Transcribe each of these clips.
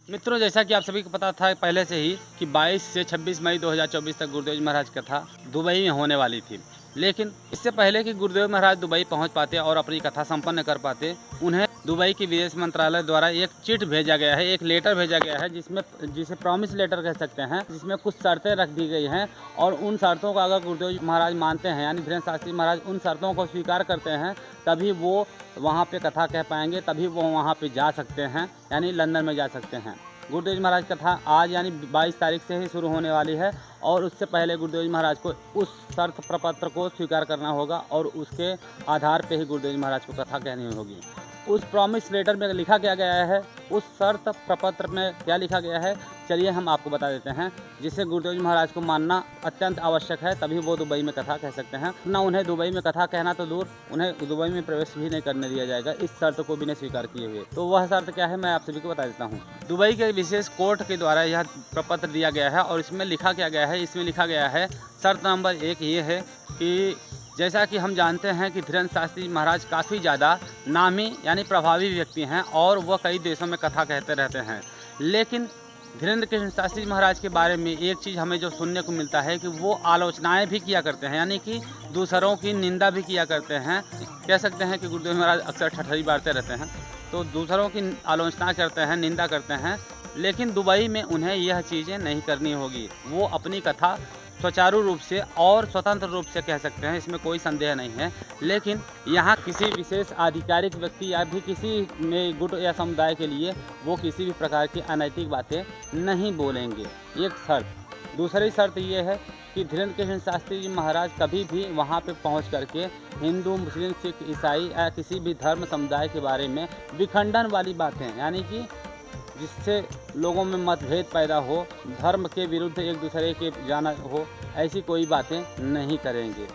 मित्रों, जैसा कि आप सभी को पता था पहले से ही कि 22 से 26 मई 2024 तक गुरुदेव जी महाराज की कथा दुबई में होने वाली थी। लेकिन इससे पहले कि गुरुदेव महाराज दुबई पहुंच पाते और अपनी कथा संपन्न कर पाते, उन्हें दुबई की विदेश मंत्रालय द्वारा एक चिट भेजा गया है, एक लेटर भेजा गया है, जिसे प्रॉमिस लेटर कह सकते हैं, जिसमें कुछ शर्तें रख दी गई हैं। और उन शर्तों का अगर गुरुदेव जी महाराज मानते हैं, यानी धीरेन्द्र शास्त्री महाराज उन शर्तों को स्वीकार करते हैं, तभी वो वहाँ पे कथा कह पाएंगे, तभी वो वहाँ पे जा सकते हैं, यानी लंदन में जा सकते हैं। गुरुदेव जी महाराज कथा आज यानी 22 तारीख से ही शुरू होने वाली है और उससे पहले गुरुदेव जी महाराज को उस शर्त प्रपत्र को स्वीकार करना होगा और उसके आधार पे ही गुरुदेव जी महाराज को कथा कहनी होगी। उस प्रॉमिस लेटर में लिखा क्या गया है, उस शर्त प्रपत्र में क्या लिखा गया है, चलिए हम आपको बता देते हैं, जिसे गुरुदेव जी महाराज को मानना अत्यंत आवश्यक है, तभी वो दुबई में कथा कह सकते हैं। ना उन्हें दुबई में कथा कहना तो दूर, उन्हें दुबई में प्रवेश भी नहीं करने दिया जाएगा इस शर्त को बिना स्वीकार किए हुए। तो वह शर्त क्या है, मैं आप सभी को बता देता हूँ। दुबई के विशेष कोर्ट के द्वारा यह प्रपत्र दिया गया है और इसमें लिखा क्या गया है, इसमें लिखा गया है शर्त नंबर 1 ये है कि जैसा कि हम जानते हैं कि धीरेन्द्र शास्त्री महाराज काफ़ी ज़्यादा नामी यानी प्रभावी व्यक्ति हैं और वह कई देशों में कथा कहते रहते हैं। लेकिन धीरेन्द्र कृष्ण शास्त्री महाराज के बारे में एक चीज़ हमें जो सुनने को मिलता है कि वो आलोचनाएं भी किया करते हैं, यानी कि दूसरों की निंदा भी किया करते हैं। कह सकते हैं कि गुरुदेव महाराज अक्सर ठठरी बारते रहते हैं, तो दूसरों की आलोचना करते हैं, निंदा करते हैं। लेकिन दुबई में उन्हें यह चीज़ें नहीं करनी होगी। वो अपनी कथा सुचारू रूप से और स्वतंत्र रूप से कह सकते हैं, इसमें कोई संदेह नहीं है। लेकिन यहाँ किसी विशेष आधिकारिक व्यक्ति या भी किसी में गुट या समुदाय के लिए वो किसी भी प्रकार की अनैतिक बातें नहीं बोलेंगे, एक शर्त। दूसरी शर्त ये है कि धीरेन्द्र कृष्ण शास्त्री जी महाराज कभी भी वहाँ पे पहुँच करके हिंदू, मुस्लिम, सिख, ईसाई या किसी भी धर्म समुदाय के बारे में विखंडन वाली बातें, यानी कि जिससे लोगों में मतभेद पैदा हो, धर्म के विरुद्ध एक दूसरे के जाना हो, ऐसी कोई बातें नहीं करेंगे।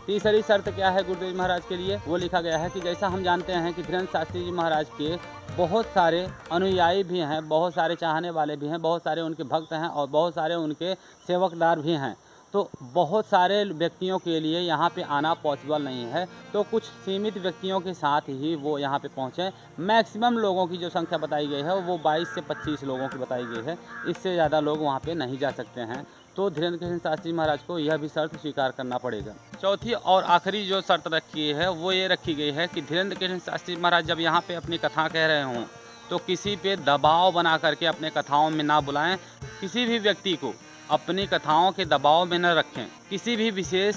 तीसरी शर्त क्या है गुरुदेव जी महाराज के लिए, वो लिखा गया है कि जैसा हम जानते हैं कि धीरेन्द्र शास्त्री जी महाराज के बहुत सारे अनुयायी भी हैं, बहुत सारे चाहने वाले भी हैं, बहुत सारे उनके भक्त हैं और बहुत सारे उनके सेवकदार भी हैं। तो बहुत सारे व्यक्तियों के लिए यहाँ पे आना पॉसिबल नहीं है, तो कुछ सीमित व्यक्तियों के साथ ही वो यहाँ पे पहुँचे। मैक्सिमम लोगों की जो संख्या बताई गई है वो 22 से 25 लोगों की बताई गई है, इससे ज़्यादा लोग वहाँ पे नहीं जा सकते हैं। तो धीरेन्द्र कृष्ण शास्त्री महाराज को यह भी शर्त स्वीकार करना पड़ेगा। चौथी और आखिरी जो शर्त रखी है वो ये रखी गई है कि धीरेन्द्र कृष्ण शास्त्री महाराज जब यहाँ पे अपनी कथा कह रहे हों तो किसी पे दबाव बना करके अपने कथाओं में ना बुलाएं, किसी भी व्यक्ति को अपनी कथाओं के दबाव में न रखें। किसी भी विशेष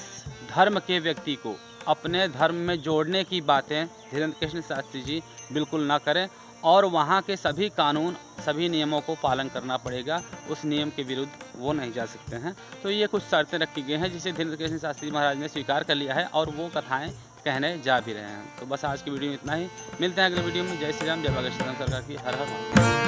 धर्म के व्यक्ति को अपने धर्म में जोड़ने की बातें धीरेन्द्र कृष्ण शास्त्री जी बिल्कुल ना करें और वहाँ के सभी कानून, सभी नियमों को पालन करना पड़ेगा। उस नियम के विरुद्ध वो नहीं जा सकते हैं। तो ये कुछ शर्तें रखी गई हैं जिसे धीरेन्द्र कृष्ण शास्त्री महाराज ने स्वीकार कर लिया है और वो कथाएँ कहने जा भी रहे हैं। तो बस आज की वीडियो में इतना ही। मिलते हैं अगले वीडियो में। जय श्री राम, जय भगत श्री राम सरकार की। हर हर महादेव।